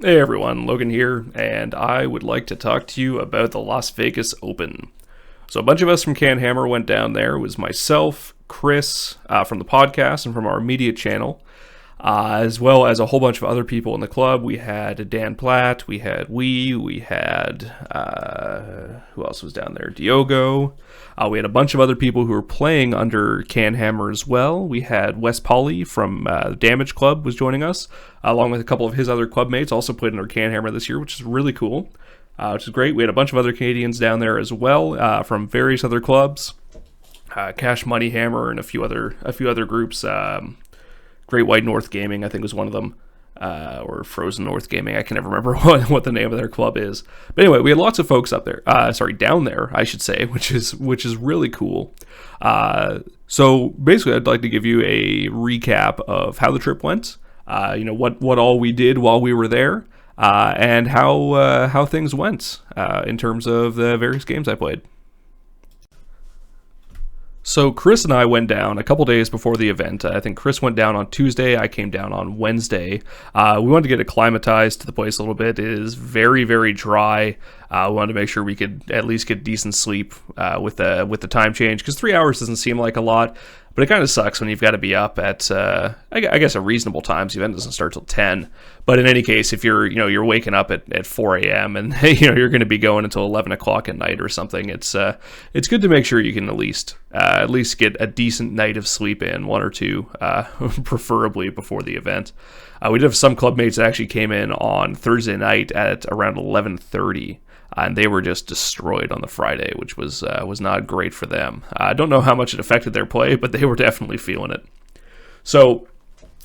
Hey everyone, Logan here, and I would like to talk to you about the Las Vegas Open. So a bunch of us from CanHammer went down there. It was myself, Chris from the podcast and from our media channel, as well as a whole bunch of other people in the club. We had Dan Platt, we had, who else was down there? Diogo. We had a bunch of other people who were playing under CanHammer as well. We had Wes Pauly from Damage Club was joining us, along with a couple of his other club mates, also played under CanHammer this year, which is really cool, which is great. We had a bunch of other Canadians down there as well from various other clubs, Cash Money Hammer and a few other groups. Great White North Gaming, I think, was one of them, or Frozen North Gaming. I can never remember what the name of their club is. But anyway, we had lots of folks up there. Down there, I should say, which is really cool. So basically, I'd like to give you a recap of how the trip went. What all we did while we were there, and how things went in terms of the various games I played. So Chris and I went down a couple days before the event. I think Chris went down on Tuesday. I came down on Wednesday. We wanted to get acclimatized to the place a little bit. It is very, very dry. We wanted to make sure we could at least get decent sleep with the time change, because 3 hours doesn't seem like a lot, but it kind of sucks when you've got to be up at I guess a reasonable time. So the event doesn't start till 10. But in any case, if you're waking up at 4 a.m. and you're going to be going until 11 o'clock at night or something, it's good to make sure you can at least get a decent night of sleep in, one or two, preferably before the event. We did have some club mates that actually came in on Thursday night at around 11:30. And they were just destroyed on the Friday, which was not great for them. I don't know how much it affected their play, but they were definitely feeling it. So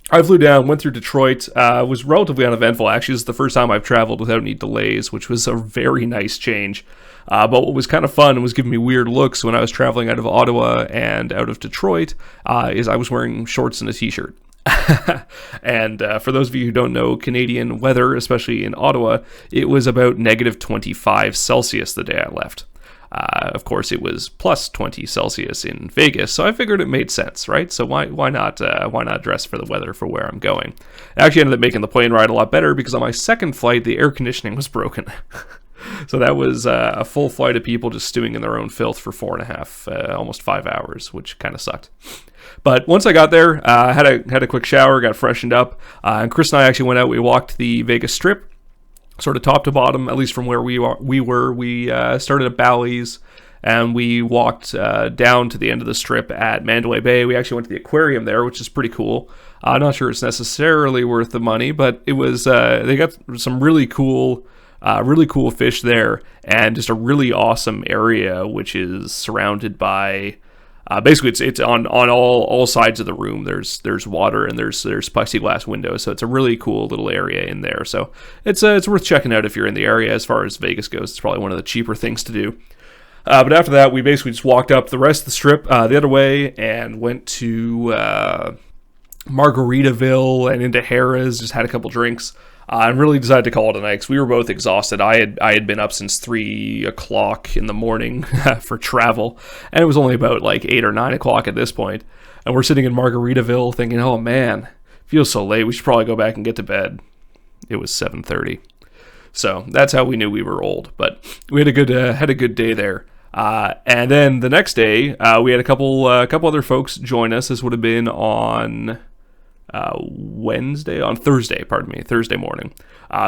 I flew down, went through Detroit. It was relatively uneventful, actually. This is the first time I've traveled without any delays, which was a very nice change. But what was kind of fun and was giving me weird looks when I was traveling out of Ottawa and out of Detroit is I was wearing shorts and a t-shirt. And for those of you who don't know Canadian weather, especially in Ottawa, it was about negative 25 Celsius the day I left. Of course, it was plus 20 Celsius in Vegas, so I figured it made sense, right? So why not dress for the weather for where I'm going? I actually ended up making the plane ride a lot better because on my second flight, the air conditioning was broken. So that was a full flight of people just stewing in their own filth for 4.5, almost 5 hours, which kind of sucked. But once I got there, had a quick shower, got freshened up, and Chris and I actually went out. We walked the Vegas Strip, sort of top to bottom, at least from where we were. We started at Bally's, and we walked down to the end of the Strip at Mandalay Bay. We actually went to the aquarium there, which is pretty cool. I'm not sure it's necessarily worth the money, but it was. They got some really cool fish there, and just a really awesome area, which is surrounded by. Basically, it's on all sides of the room. There's water and there's plexiglass windows, so it's a really cool little area in there. So it's worth checking out if you're in the area. As far as Vegas goes, it's probably one of the cheaper things to do. But after that, we basically just walked up the rest of the Strip the other way and went to Margaritaville and into Harrah's. Just had a couple drinks. And really decided to call it a night because we were both exhausted. I had been up since 3 o'clock in the morning for travel, and it was only about like 8 or 9 o'clock at this point. And we're sitting in Margaritaville thinking, oh man, feels so late. We should probably go back and get to bed. It was 7:30, so that's how we knew we were old. But we had a good day there. And then the next day, we had a couple other folks join us. This would have been on. Thursday morning.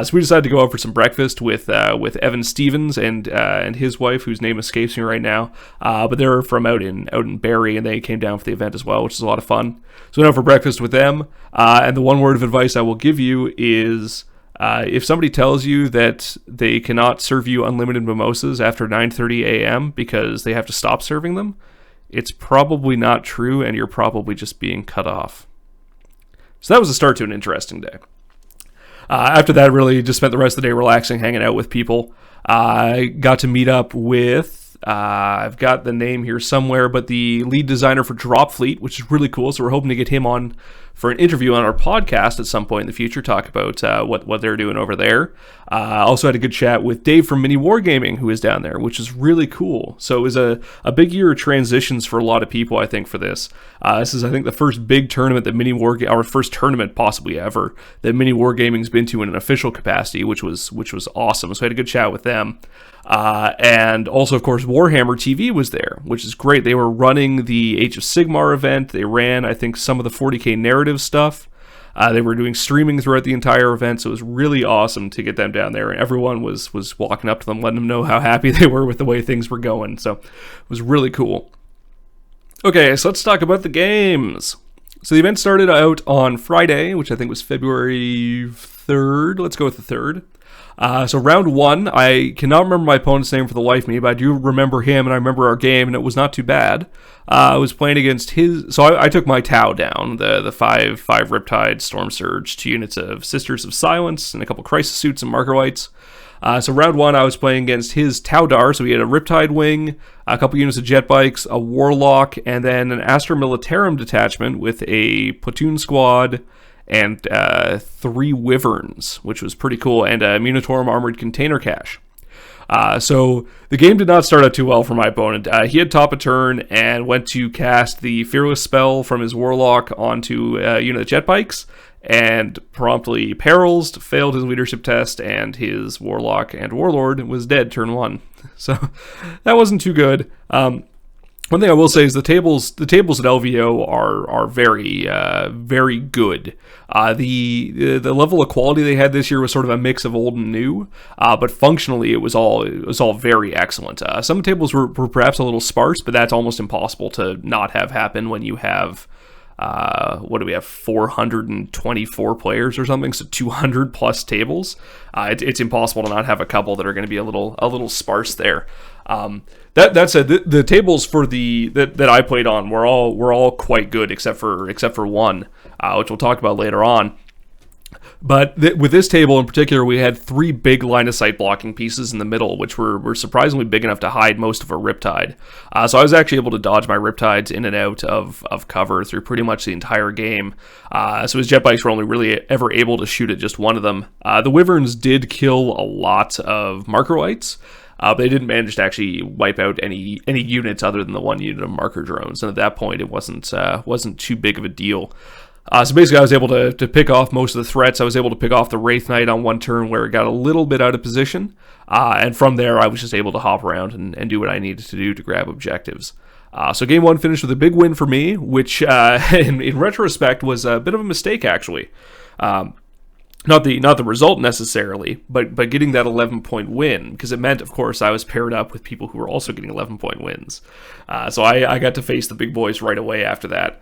So we decided to go out for some breakfast with Evan Stevens and his wife, whose name escapes me right now. But they're from out in Barrie, and they came down for the event as well, which is a lot of fun. So we went out for breakfast with them. And the one word of advice I will give you is if somebody tells you that they cannot serve you unlimited mimosas after 9:30 a.m. because they have to stop serving them, it's probably not true, and you're probably just being cut off. So that was the start to an interesting day. After that, really just spent the rest of the day relaxing, hanging out with people. I got to meet up with, I've got the name here somewhere, but the lead designer for Drop Fleet, which is really cool. So we're hoping to get him on for an interview on our podcast at some point in the future, talk about what they're doing over there. Also had a good chat with Dave from Mini Wargaming, who is down there, which is really cool. So it was a big year of transitions for a lot of people, I think, for this. This is, I think, the first big tournament that our first tournament possibly ever, that Mini Wargaming's been to in an official capacity, which was awesome. So I had a good chat with them. And also, of course, Warhammer TV was there, which is great. They were running the Age of Sigmar event. They ran, I think, some of the 40k narrative stuff. They were doing streaming throughout the entire event, so it was really awesome to get them down there. And everyone was walking up to them, letting them know how happy they were with the way things were going. So it was really cool. Okay, so let's talk about the games. So the event started out on Friday, which I think was February 3rd. Let's go with the 3rd. So round one, I cannot remember my opponent's name for the life of me, but I do remember him, and I remember our game, and it was not too bad. I was playing against his... So I took my Tau down, the 5 Riptide Storm Surge, 2 units of Sisters of Silence, and a couple Crisis Suits and Marker Whites. So round one, I was playing against his Taudar, so he had a Riptide Wing, a couple units of Jet Bikes, a Warlock, and then an Astra Militarum detachment with a platoon squad and 3 Wyverns, which was pretty cool, and a Munitorum Armored Container Cache. So the game did not start out too well for my opponent. He had top of turn and went to cast the Fearless spell from his Warlock onto a unit of Jet Bikes, and promptly perils, failed his leadership test, and his Warlock and Warlord was dead turn 1. So that wasn't too good. One thing I will say is the tables at LVO are very good. The level of quality they had this year was sort of a mix of old and new, but functionally it was all very excellent. Some tables were perhaps a little sparse, but that's almost impossible to not have happen when you have what do we have, 424 players or something, so 200 plus tables. It's impossible to not have a couple that are going to be a little sparse there. That said, the tables for that I played on were all quite good except for one, which we'll talk about later on. But with this table in particular, we had 3 big line of sight blocking pieces in the middle, which were surprisingly big enough to hide most of a Riptide. So I was actually able to dodge my Riptides in and out of cover through pretty much the entire game. So his Jet Bikes were only really ever able to shoot at just one of them. The Wyverns did kill a lot of Marker Whites. But they didn't manage to actually wipe out any units other than the 1 unit of marker drones, and at that point it wasn't too big of a deal. So basically I was able to pick off most of the threats. I was able to pick off the Wraith Knight on one turn where it got a little bit out of position, and from there I was just able to hop around and do what I needed to do to grab objectives. So game 1 finished with a big win for me, which in retrospect was a bit of a mistake actually. Not the result necessarily, but getting that 11-point win, because it meant, of course, I was paired up with people who were also getting 11-point wins. So I got to face the big boys right away after that.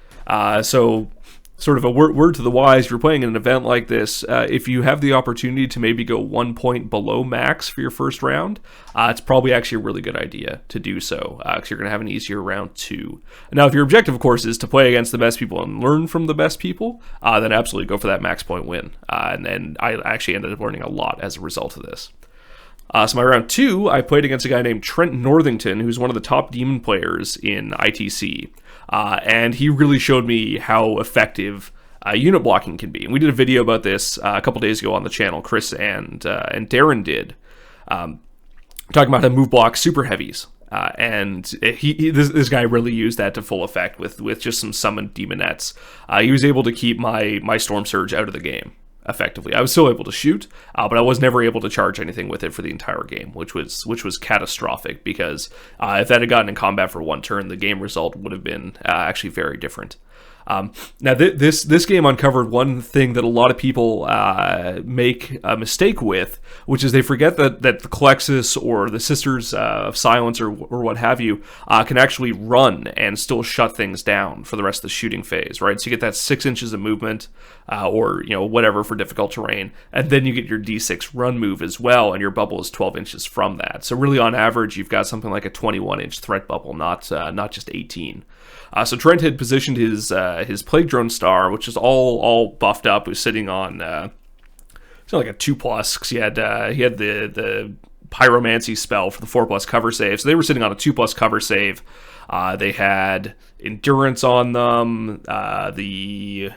So sort of a word to the wise, if you're playing an event like this, if you have the opportunity to maybe go 1 point below max for your first round, it's probably actually a really good idea to do so, because you're going to have an easier round 2. Now, if your objective, of course, is to play against the best people and learn from the best people, then absolutely go for that max point win. And I actually ended up learning a lot as a result of this. So my round 2, I played against a guy named Trent Northington, who's one of the top demon players in ITC. And he really showed me how effective unit blocking can be. And we did a video about this a couple days ago on the channel. Chris and Darren did, talking about how to move block super heavies. And this guy really used that to full effect with just some summoned demonettes. He was able to keep my Storm Surge out of the game effectively. I was still able to shoot, but I was never able to charge anything with it for the entire game, which was catastrophic, because if that had gotten in combat for 1 turn, the game result would have been actually very different. Now, this game uncovered one thing that a lot of people make a mistake with, which is they forget that the Calexis or the Sisters of Silence or what have you can actually run and still shut things down for the rest of the shooting phase, right? So you get that 6 inches of movement, or whatever for difficult terrain, and then you get your D6 run move as well, and your bubble is 12 inches from that. So really, on average, you've got something like a 21-inch threat bubble, not just 18. So Trent had positioned his Plague Drone Star, which is all buffed up, was sitting on it's like a 2+, because he had the Pyromancy spell for the 4+ cover save. So they were sitting on a 2+ cover save. They had Endurance on them. The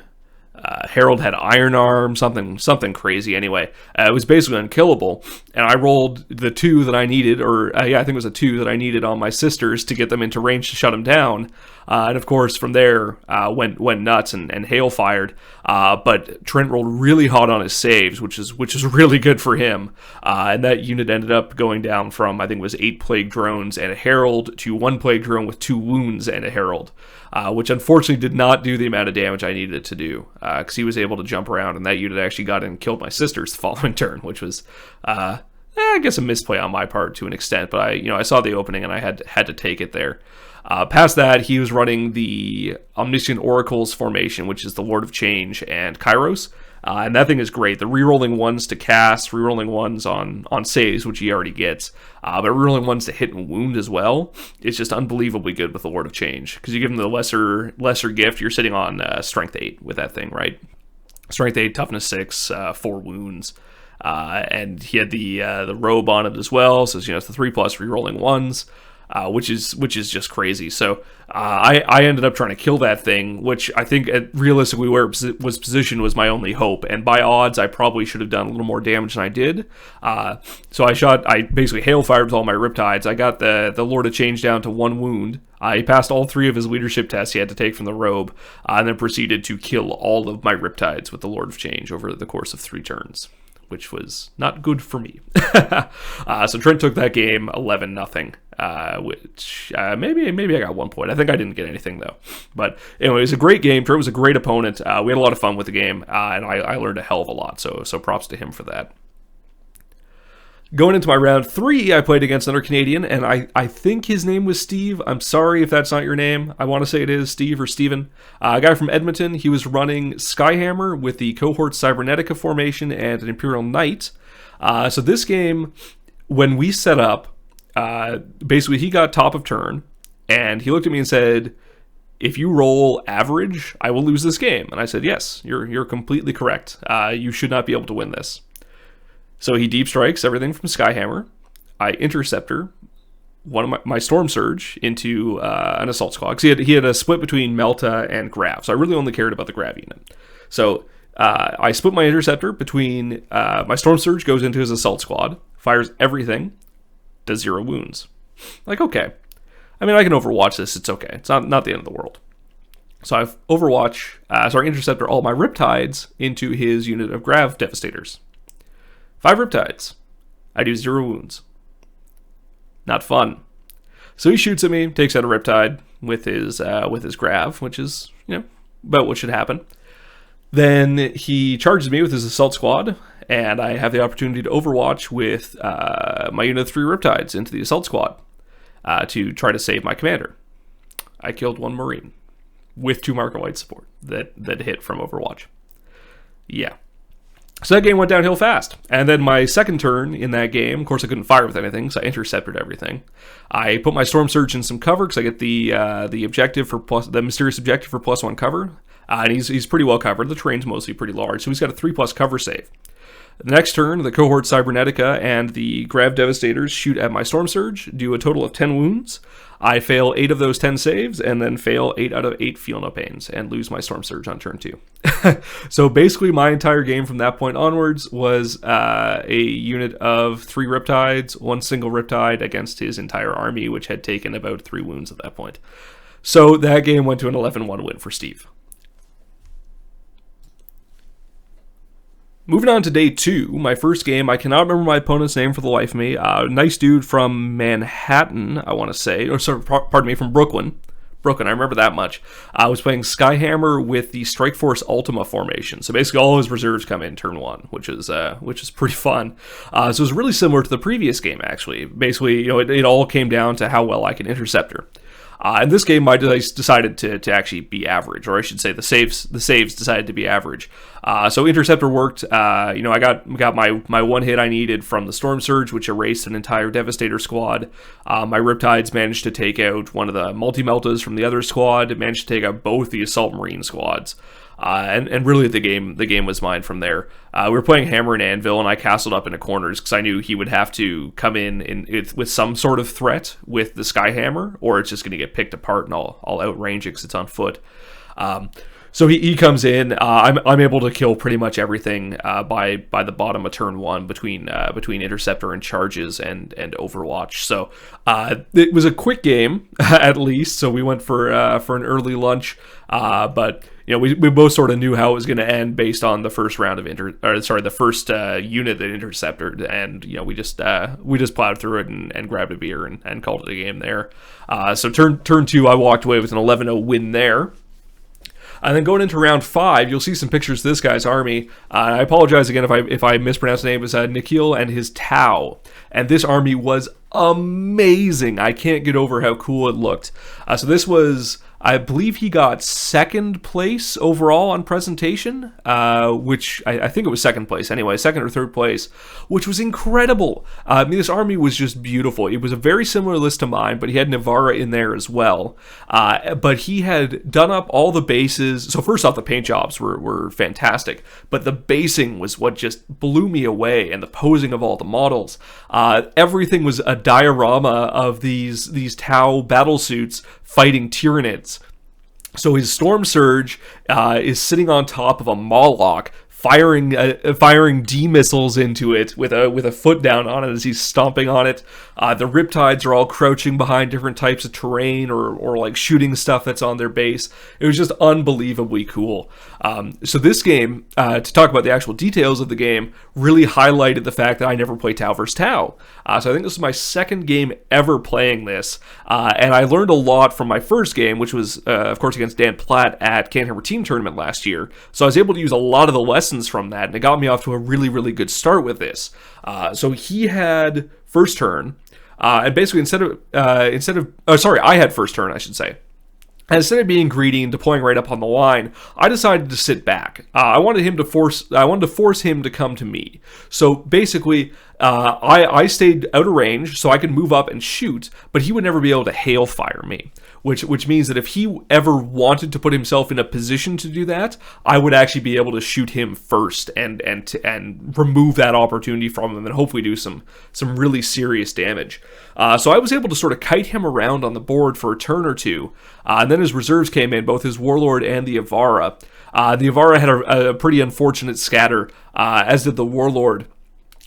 Harold had iron arm, something crazy. Anyway, it was basically unkillable, and I rolled the 2 that I needed, or I think it was a 2 that I needed on my sisters to get them into range to shut them down. And of course, from there, went nuts and hail fired. But Trent rolled really hot on his saves, which is really good for him. And that unit ended up going down from, I think it was 8 plague drones and a herald to 1 plague drone with 2 wounds and a herald. Which unfortunately did not do the amount of damage I needed it to do, because he was able to jump around, and that unit actually got in and killed my sisters the following turn, which was, I guess, a misplay on my part to an extent. But I saw the opening and I had to take it there. Past that, he was running the Omniscient Oracles formation, which is the Lord of Change and Kairos. And that thing is great. The rerolling 1s to cast, rerolling 1s on saves, which he already gets, but rerolling 1s to hit and wound as well. It's just unbelievably good with the Lord of Change, because you give him the lesser gift, you're sitting on Strength 8 with that thing, right? Strength 8, Toughness 6, 4 wounds. And he had the robe on it as well, so it's the 3+ rerolling 1s. Which is just crazy. So I ended up trying to kill that thing, which I think realistically where it was positioned was my only hope. And by odds, I probably should have done a little more damage than I did. So I basically hail fired with all my Riptides. I got the Lord of Change down to 1 wound. He passed all 3 of his leadership tests he had to take from the robe, and then proceeded to kill all of my Riptides with the Lord of Change over the course of 3 turns, which was not good for me. So Trent took that game 11-0. Which maybe I got 1 point. I think I didn't get anything though. But anyway, it was a great game. Trent was a great opponent. We had a lot of fun with the game, and I learned a hell of a lot. So props to him for that. Going into my round 3, I played against another Canadian, and I think his name was Steve. I'm sorry if that's not your name. I want to say it is Steve or Steven. A guy from Edmonton. He was running CanHammer with the Cohort Cybernetica formation and an Imperial Knight. So this game, when we set up, basically he got top of turn, and he looked at me and said, "If you roll average, I will lose this game." And I said, "Yes, you're completely correct. You should not be able to win this." So he deep strikes everything from CanHammer. I interceptor one of my Storm Surge into an Assault Squad, because he had a split between Melta and Grav, so I really only cared about the Grav unit. So I split my interceptor between my Storm Surge goes into his Assault Squad, fires everything, does 0 wounds. Like, okay. I mean, I can overwatch this. It's okay. It's not the end of the world. So I interceptor all my Riptides into his unit of Grav Devastators. 5 Riptides. I do 0 wounds. Not fun. So he shoots at me, takes out a Riptide with his Grav, which is, about what should happen. Then he charges me with his Assault Squad, and I have the opportunity to overwatch with my unit of 3 Riptides into the Assault Squad to try to save my commander. I killed 1 Marine with 2 Marker White support that hit from Overwatch. Yeah. So that game went downhill fast. And then my second turn in that game, of course I couldn't fire with anything, so I intercepted everything. I put my Storm Surge in some cover, because I get the objective for the mysterious objective for +1 cover. And he's pretty well covered. The terrain's mostly pretty large, so he's got a 3+ cover save. The next turn, the Cohort Cybernetica and the Grav Devastators shoot at my Storm Surge, do a total of 10 wounds. I fail 8 of those 10 saves, and then fail 8 out of 8 Feel No Pains, and lose my Storm Surge on turn 2. So basically, my entire game from that point onwards was a unit of 3 Riptides, 1 single Riptide against his entire army, which had taken about 3 wounds at that point. So that game went to an 11-1 win for Steve. Moving on to day 2, my first game, I cannot remember my opponent's name for the life of me. Nice dude from Manhattan, I want to say, from Brooklyn. I remember that much. I was playing CanHammer with the Strike Force Ultima formation. So basically all his reserves come in turn 1, which is pretty fun. So it was really similar to the previous game, actually. Basically, it all came down to how well I can intercept her. In this game, my dice decided to actually be average, or I should say the saves decided to be average. So Interceptor worked. I got my 1 hit I needed from the Storm Surge, which erased an entire Devastator squad. My Riptides managed to take out one of the Multi-Meltas from the other squad. It managed to take out both the Assault Marine squads. And really the game was mine from there. We were playing Hammer and Anvil, and I castled up into corners because I knew he would have to come in with some sort of threat with the CanHammer, or it's just going to get picked apart and I'll outrange it because it's on foot. So he comes in. I'm able to kill pretty much everything by the bottom of turn one between interceptor and charges and Overwatch. So it was a quick game at least. So we went for an early lunch, but we both sort of knew how it was going to end based on the first round of the first unit that intercepted, and we just plowed through it and grabbed a beer and called it a game there. So turn two, I walked away with an 11-0 win there. And then going into round 5, you'll see some pictures of this guy's army. I apologize again if I mispronounce the name. It was Nikhil and his Tau. And this army was amazing. I can't get over how cool it looked. So this was, I believe he got second place overall on presentation, which I think it was second place anyway, second or third place, which was incredible. I mean, this army was just beautiful. It was a very similar list to mine, but he had Navarra in there as well. But he had done up all the bases. So first off, the paint jobs were fantastic, but the basing was what just blew me away, and the posing of all the models. Everything was a diorama of these Tau battle suits fighting Tyranids. So his Storm Surge is sitting on top of a Moloch, firing D missiles into it with a foot down on it as he's stomping on it. The Riptides are all crouching behind different types of terrain or like shooting stuff that's on their base. It was just unbelievably cool. So this game, to talk about the actual details of the game, really highlighted the fact that I never played Tau vs. Tau. So I think this was my second game ever playing this, and I learned a lot from my first game, which was, of course, against Dan Platt at CanHammer Team Tournament last year. So I was able to use a lot of the lessons from that, and it got me off to a really, really good start with this. So he had first turn, and basically I had first turn, I should say. And instead of being greedy and deploying right up on the line, I decided to sit back. I wanted to force him to come to me. So basically, I stayed out of range so I could move up and shoot, but he would never be able to hail fire me. Which means that if he ever wanted to put himself in a position to do that, I would actually be able to shoot him first and remove that opportunity from him and hopefully do some really serious damage. So I was able to sort of kite him around on the board for a turn or two, and then his reserves came in, both his Warlord and the Avara. The Avara had a pretty unfortunate scatter, as did the Warlord.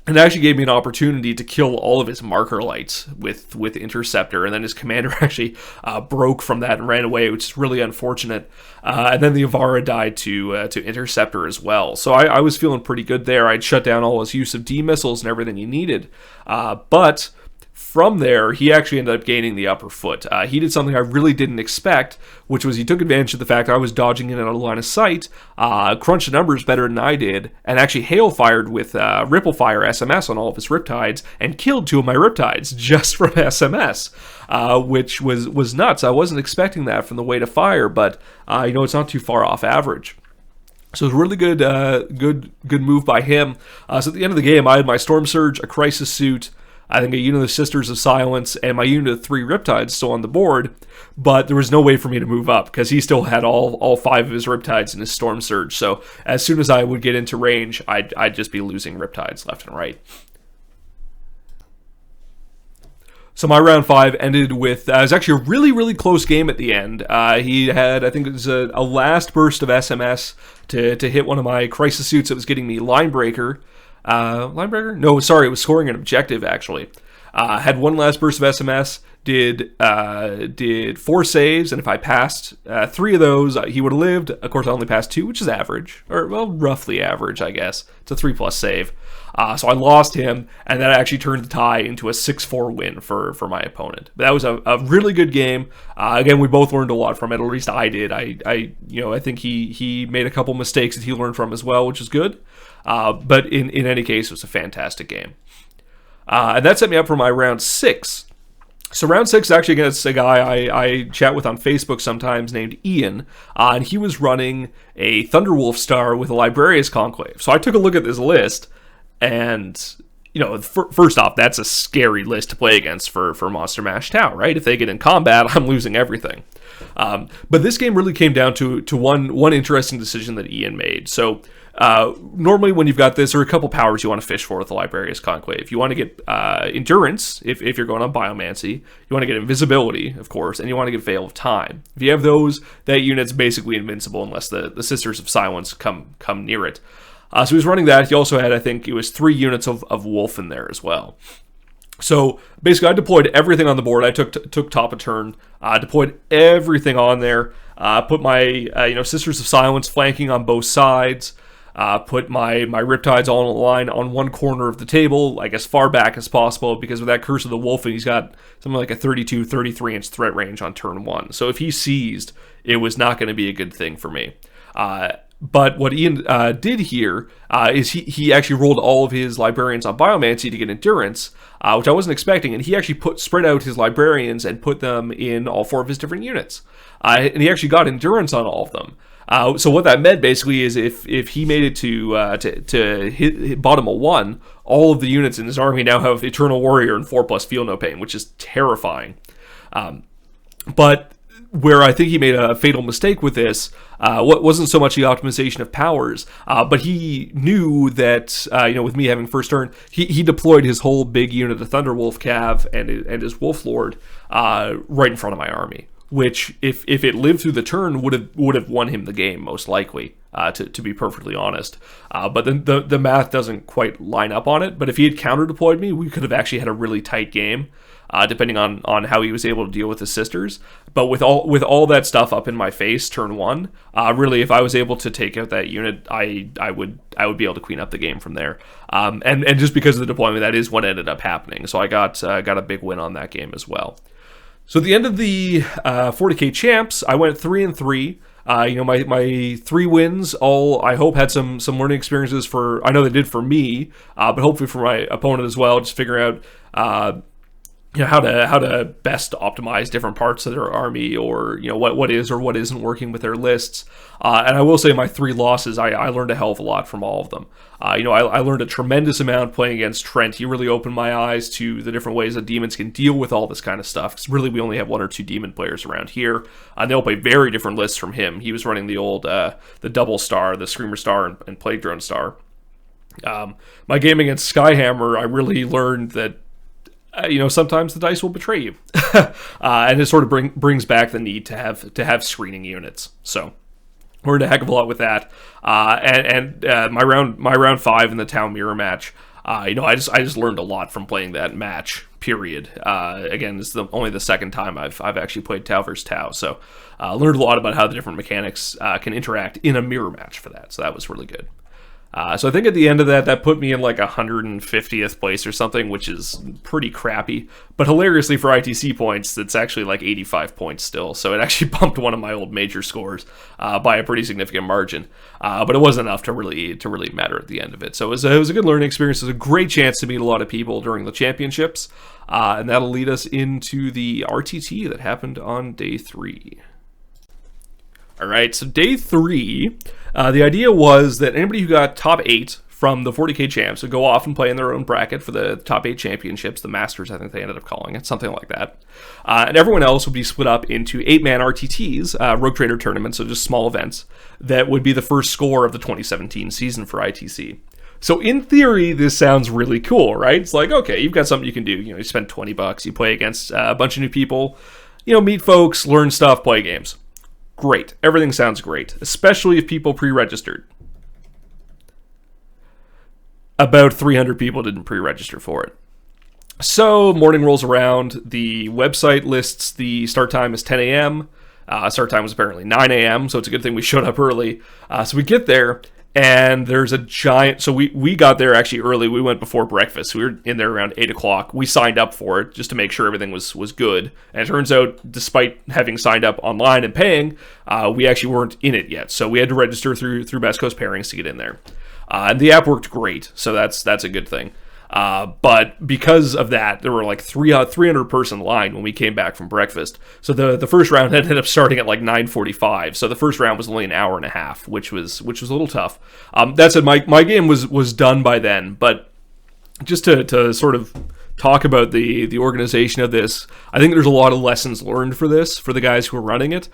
And it actually gave me an opportunity to kill all of his marker lights with Interceptor, and then his commander actually broke from that and ran away, which is really unfortunate. And then the Avara died to Interceptor as well. So I was feeling pretty good there. I'd shut down all his use of D missiles and everything he needed. But from there, he actually ended up gaining the upper foot. He did something I really didn't expect, which was he took advantage of the fact I was dodging in and out of line of sight, crunched the numbers better than I did, and actually hail-fired with Ripple Fire SMS on all of his Riptides, and killed 2 of my Riptides just from SMS, which was nuts. I wasn't expecting that from the way to fire, but it's not too far off average. So it was a really good move by him. So at the end of the game, I had my Storm Surge, a Crisis Suit, I think a unit of Sisters of Silence, and my unit of 3 Riptides still on the board, but there was no way for me to move up because he still had all 5 of his Riptides in his Storm Surge. So as soon as I would get into range, I'd just be losing Riptides left and right. So my round 5 ended with, it was actually a really, really close game at the end. He had, I think it was a last burst of SMS to hit one of my Crisis Suits that was getting me Linebreaker. Linebreaker? No, sorry, it was scoring an objective, actually. Had one last burst of SMS, did 4 saves, and if I passed 3 of those, he would have lived. Of course, I only passed 2, which is average, or, well, roughly average, I guess. It's a 3+ save. So I lost him, and that actually turned the tie into a 6-4 win for my opponent. But that was a really good game. Again, we both learned a lot from it, or at least I did. I think he made a couple mistakes that he learned from as well, which is good. But in any case, it was a fantastic game. And that set me up for my round 6. So round 6 is actually against a guy I chat with on Facebook sometimes named Ian, and he was running a Thunderwolf star with a Librarius Conclave. So I took a look at this list, and first off, that's a scary list to play against for Monster Mash Tau, right? If they get in combat, I'm losing everything. But this game really came down to one interesting decision that Ian made. So normally when you've got this, there are a couple powers you want to fish for with the Librarius Conclave. You want to get Endurance, if you're going on Biomancy. You want to get Invisibility, of course, and you want to get Veil of Time. If you have those, that unit's basically invincible unless the Sisters of Silence come near it. So he was running that. He also had, I think it was 3 units of Wolf in there as well. So basically, I deployed everything on the board. I took top of turn, deployed everything on there, put my Sisters of Silence flanking on both sides, put my Riptides all in a line on one corner of the table, like as far back as possible, because with that Curse of the Wolf, he's got something like a 32, 33 inch threat range on turn 1. So if he seized, it was not going to be a good thing for me. But what Ian did here is he actually rolled all of his Librarians on Biomancy to get Endurance, which I wasn't expecting, and he actually spread out his Librarians and put them in all 4 of his different units. And he actually got Endurance on all of them. So what that meant basically is if he made it to hit bottom of 1, all of the units in his army now have Eternal Warrior and 4+ Feel No Pain, which is terrifying. But where I think he made a fatal mistake with this, what wasn't so much the optimization of powers, but he knew that, with me having first turn, he deployed his whole big unit of Thunderwolf Cav and his Wolf Lord right in front of my army, which, if it lived through the turn, would have won him the game, most likely, to be perfectly honest. But then the math doesn't quite line up on it, but if he had counter-deployed me, we could have actually had a really tight game. Depending on how he was able to deal with his sisters. But with all that stuff up in my face, turn 1, really, if I was able to take out that unit, I would be able to clean up the game from there. And just because of the deployment, that is what ended up happening. So I got a big win on that game as well. So at the end of the 40K champs, I went 3-3. My 3 wins all, I hope, had some learning experiences I know they did for me, but hopefully for my opponent as well. Just figuring out how to best optimize different parts of their army, or what is or what isn't working with their lists. And I will say my 3 losses, I learned a hell of a lot from all of them. I learned a tremendous amount playing against Trent. He really opened my eyes to the different ways that demons can deal with all this kind of stuff, because really we only have 1 or 2 demon players around here. They all play very different lists from him. He was running the old the Double Star, the Screamer Star, and Plague Drone Star. My game against CanHammer, I really learned that sometimes the dice will betray you, and it sort of brings back the need to have screening units. So learned a heck of a lot with that. And my round 5 in the Tau Mirror match, I just learned a lot from playing that match. Period. Again, this is only the second time I've actually played Tau versus Tau, so learned a lot about how the different mechanics can interact in a mirror match for that. So that was really good. So I think at the end of that put me in like 150th place or something, which is pretty crappy. But hilariously for ITC points, it's actually like 85 points still. So it actually bumped one of my old major scores by a pretty significant margin. But it wasn't enough to really matter at the end of it. So it was a good learning experience. It was a great chance to meet a lot of people during the championships. And that'll lead us into the RTT that happened on day 3. All right, so day 3, the idea was that anybody who got top 8 from the 40K champs would go off and play in their own bracket for the top 8 championships, the Masters, I think they ended up calling it, something like that. And everyone else would be split up into 8-man RTTs, Rogue Trader tournaments, so just small events, that would be the first score of the 2017 season for ITC. So in theory, this sounds really cool, right? It's like, okay, you've got something you can do. You spend $20, you play against a bunch of new people, meet folks, learn stuff, play games. Great. Everything sounds great, especially if people pre-registered. About 300 people didn't pre-register for it. So morning rolls around. The website lists the start time as 10 a.m. Start time was apparently 9 a.m., so it's a good thing we showed up early. So we get there, and there's a giant... So we got there actually early. We went before breakfast. We were in there around 8 o'clock. We signed up for it just to make sure everything was good. And it turns out, despite having signed up online and paying, we actually weren't in it yet. So we had to register through Best Coast Pairings to get in there. And the app worked great, so that's a good thing. But because of that, there were like 300 person line when we came back from breakfast. So the first round ended up starting at like 9:45. So the first round was only an hour and a half, which was a little tough. That said, my game was done by then. But just to sort of talk about the organization of this, I think there's a lot of lessons learned for this for the guys who are running it.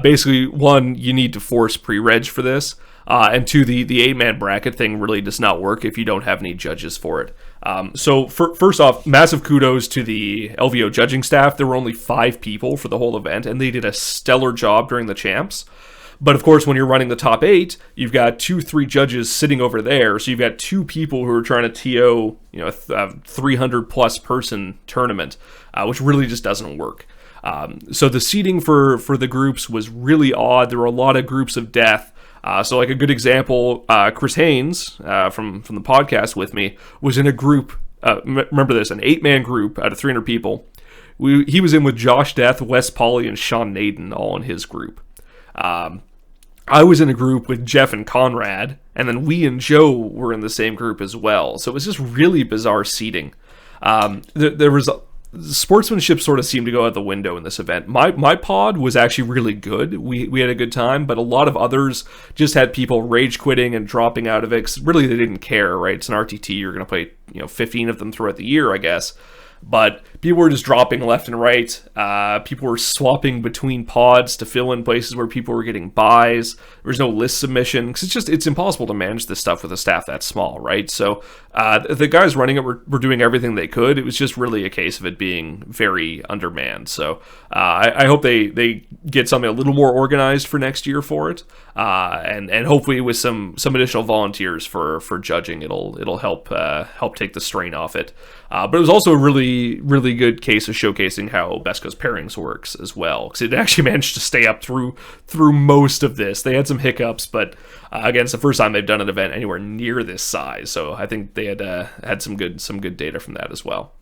Basically, one, you need to force pre-reg for this, and two, the 8-man bracket thing really does not work if you don't have any judges for it. So first off, massive kudos to the LVO judging staff. There were only 5 people for the whole event, and they did a stellar job during the champs. But of course, when you're running the top 8, you've got 2-3 judges sitting over there. So you've got 2 people who are trying to TO, a 300+ person tournament, which really just doesn't work. So the seating for the groups was really odd. There were a lot of groups of death. So like a good example, Chris Haynes from the podcast with me was in a group. Remember this, an 8-man group out of 300 people. He was in with Josh Death, Wes Polly, and Sean Naden all in his group. I was in a group with Jeff and Conrad, and then we and Joe were in the same group as well. So it was just really bizarre seating. There was sportsmanship sort of seemed to go out the window in this event. My pod was actually really good. We had a good time, but a lot of others just had people rage quitting and dropping out of it. 'Cause really, they didn't care, right? It's an RTT. You're going to play 15 of them throughout the year, I guess. But people were just dropping left and right. People were swapping between pods to fill in places where people were getting buys. There was no list submission, because it's impossible to manage this stuff with a staff that small, right? So the guys running it were doing everything they could. It was just really a case of it being very undermanned. So I hope they get something a little more organized for next year for it, and hopefully with some additional volunteers for judging, it'll help take the strain off it. But it was also a really good case of showcasing how Best Coast Pairings works as well, because it actually managed to stay up through most of this. They had some hiccups, but again, it's the first time they've done an event anywhere near this size, so I think they had some good data from that as well.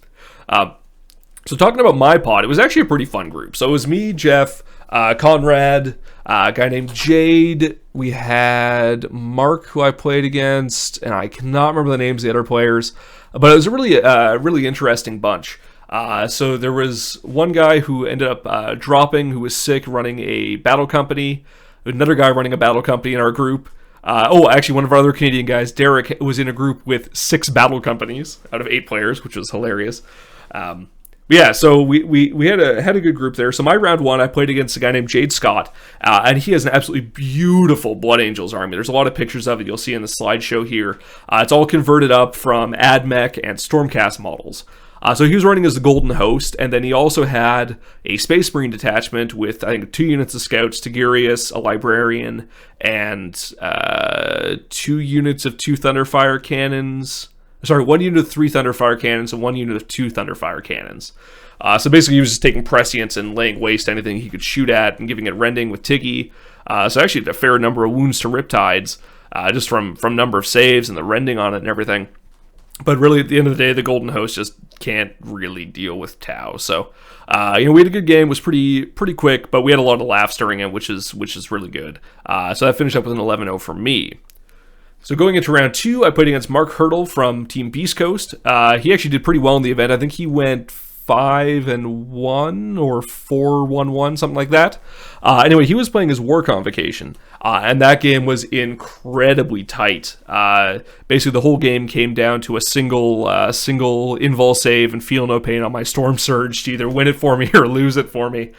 So talking about my pod, it was actually a pretty fun group. So it was me, Jeff, Conrad, a guy named Jade. We had Mark, who I played against, and I cannot remember the names of the other players. But it was a really interesting bunch. So there was one guy who ended up dropping, who was sick, running a battle company. Another guy running a battle company in our group. Actually, one of our other Canadian guys, Derek, was in a group with 6 battle companies out of 8 players, which was hilarious. Yeah, so we had a good group there. So my round 1, I played against a guy named Jade Scott, and he has an absolutely beautiful Blood Angels army. There's a lot of pictures of it you'll see in the slideshow here. It's all converted up from AdMech and Stormcast models. So he was running as the Golden Host, and then he also had a Space Marine detachment with, I think, 2 units of Scouts, Tigurius, a Librarian, and 2 units of 2 Thunderfire cannons. Sorry, 1 unit of 3 Thunderfire cannons and 1 unit of 2 Thunderfire cannons. So basically he was just taking prescience and laying waste to anything he could shoot at and giving it rending with Tiggy. So actually had a fair number of wounds to Riptides, just from number of saves and the rending on it and everything. But really, at the end of the day, the Golden Host just can't really deal with Tau. So, we had a good game. It was pretty quick, but we had a lot of laughs during it, which is really good. So that finished up with an 11-0 for me. So going into round 2, I played against Mark Hurdle from Team Beast Coast. He actually did pretty well in the event. I think he went 5-1 or 4-1-1, something like that. Anyway, he was playing his War Convocation, and that game was incredibly tight. Basically, the whole game came down to a single invul save and feel no pain on my Storm Surge to either win it for me or lose it for me.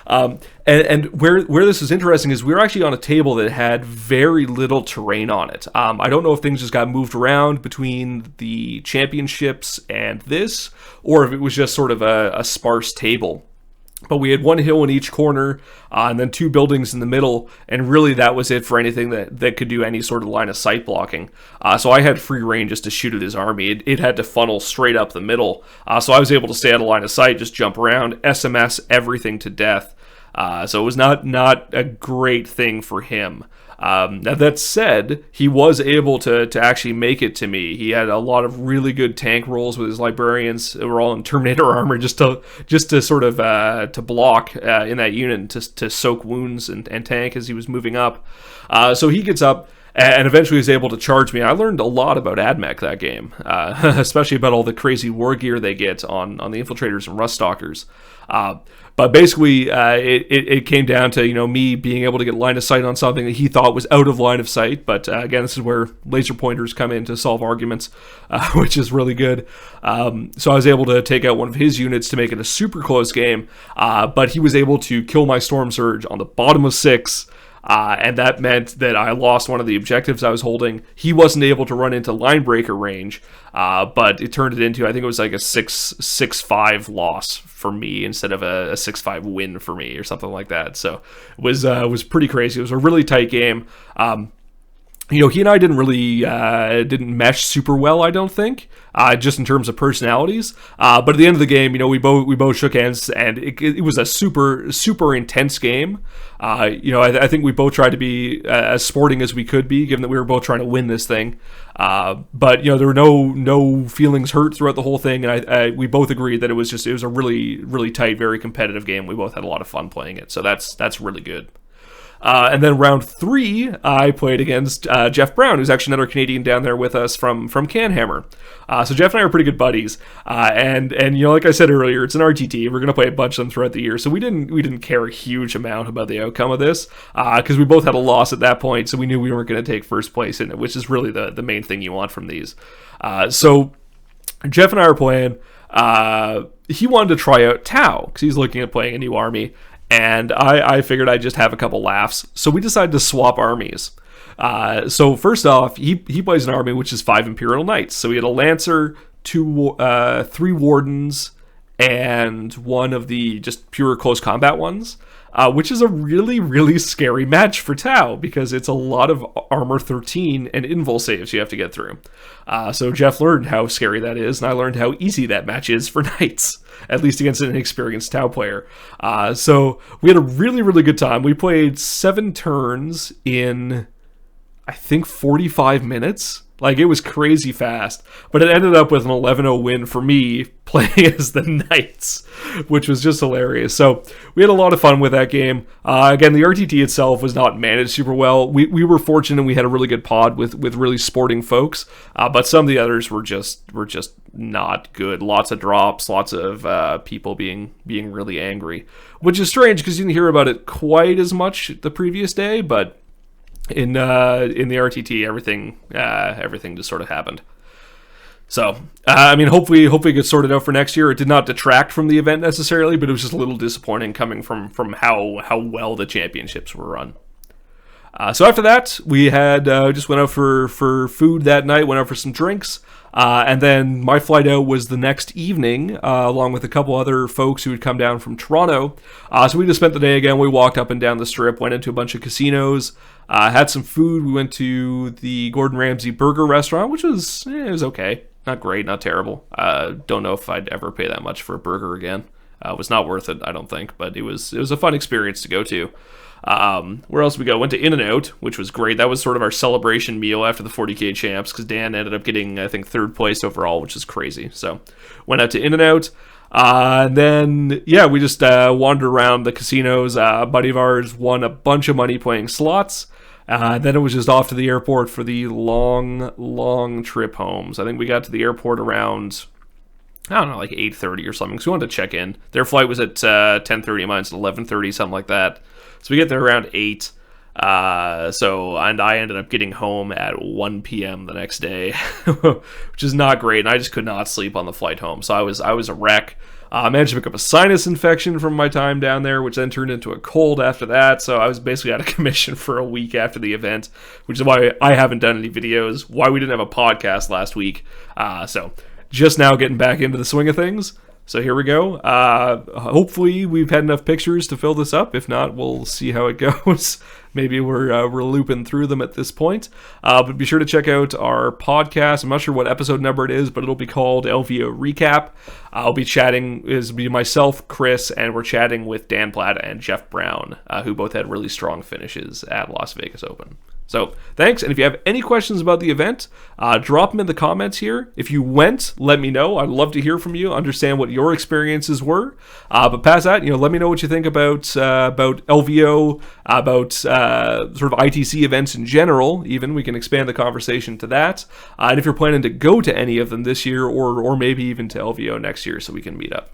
And where this is interesting is we were actually on a table that had very little terrain on it. I don't know if things just got moved around between the championships and this, or if it was just sort of a sparse table. But we had 1 hill in each corner, and then 2 buildings in the middle, and really that was it for anything that could do any sort of line of sight blocking. So I had free reign just to shoot at his army. It had to funnel straight up the middle. So I was able to stay out of line of sight, just jump around, SMS everything to death. So it was not a great thing for him. Now that said, he was able to actually make it to me. He had a lot of really good tank rolls with his librarians. They were all in Terminator armor just to sort of to block in that unit, to soak wounds and tank as he was moving up. So he gets up, and eventually was able to charge me. I learned a lot about AdMech that game, especially about all the crazy war gear they get on the infiltrators and rust stalkers. But basically, it came down to me being able to get line of sight on something that he thought was out of line of sight. But again, this is where laser pointers come in to solve arguments, which is really good. So I was able to take out one of his units to make it a super close game. But he was able to kill my Storm Surge on the bottom of 6. And that meant that I lost one of the objectives I was holding. He wasn't able to run into line breaker range, but it turned it into, I think it was like a 6-5 loss for me instead of a 6-5 win for me or something like that. So it was pretty crazy. It was a really tight game. He and I didn't really didn't mesh super well, I don't think, just in terms of personalities. But at the end of the game, we both shook hands, and it was a super intense game. I think we both tried to be as sporting as we could be, given that we were both trying to win this thing. But there were no feelings hurt throughout the whole thing, and we both agreed that it was a really tight, very competitive game. We both had a lot of fun playing it, so that's really good. And then round 3, I played against Jeff Brown, who's actually another Canadian down there with us from CanHammer. So Jeff and I are pretty good buddies. And like I said earlier, it's an RTT. We're going to play a bunch of them throughout the year. So we didn't care a huge amount about the outcome of this, because we both had a loss at that point. So we knew we weren't going to take first place in it, which is really the main thing you want from these. So Jeff and I are playing. He wanted to try out Tau, because he's looking at playing a new army. And I figured I'd just have a couple laughs. So we decided to swap armies. So first off, he plays an army which is 5 Imperial Knights. So he had a Lancer, 3 Wardens, and one of the just pure close combat ones. Which is a really scary match for Tau, because it's a lot of armor 13 and invul saves you have to get through. So Jeff learned how scary that is, and I learned how easy that match is for Knights, at least against an inexperienced Tau player. So we had a really good time. We played 7 turns in, I think, 45 minutes. Like, it was crazy fast, but it ended up with an 11-0 win for me playing as the Knights, which was just hilarious. So we had a lot of fun with that game. Again, the RTT itself was not managed super well. We were fortunate we had a really good pod with really sporting folks, but some of the others were just not good. Lots of drops, lots of people being really angry, which is strange because you didn't hear about it quite as much the previous day, but in the RTT, everything just sort of happened. So, hopefully it gets sorted out for next year. It did not detract from the event necessarily, but it was just a little disappointing coming from how well the championships were run. So after that, we had just went out for food that night, went out for some drinks, and then my flight out was the next evening, along with a couple other folks who had come down from Toronto. So we just spent the day again. We walked up and down the strip, went into a bunch of casinos, had some food. We went to the Gordon Ramsay Burger Restaurant, which was it was okay. Not great, not terrible. Don't know if I'd ever pay that much for a burger again. It was not worth it, I don't think, but it was a fun experience to go to. Where else we go? Went to In-N-Out, which was great. That was sort of our celebration meal after the 40K champs, because Dan ended up getting, I think, 3rd place overall, which is crazy. So went out to In-N-Out. And then, we just wandered around the casinos. A buddy of ours won a bunch of money playing slots. Then it was just off to the airport for the long trip home. So I think we got to the airport around, I don't know, like 8:30 or something. So we wanted to check in. Their flight was at 10:30, mine's at 11:30, something like that. So we get there around 8. And I ended up getting home at 1 p.m. the next day, which is not great. And I just could not sleep on the flight home. So I was a wreck. I managed to pick up a sinus infection from my time down there, which then turned into a cold after that. So I was basically out of commission for a week after the event, which is why I haven't done any videos, why we didn't have a podcast last week. So just now getting back into the swing of things. So here we go. Hopefully we've had enough pictures to fill this up. If not, we'll see how it goes. Maybe we're looping through them at this point. But be sure to check out our podcast. I'm not sure what episode number it is, but it'll be called LVO Recap. I'll be chatting, it'll be myself, Chris, and we're chatting with Dan Platt and Jeff Brown, who both had really strong finishes at Las Vegas Open. So thanks, and if you have any questions about the event, drop them in the comments here. If you went, let me know. I'd love to hear from you, understand what your experiences were. But past that, let me know what you think about LVO, about sort of ITC events in general, even. We can expand the conversation to that. And if you're planning to go to any of them this year, or maybe even to LVO next year, so we can meet up.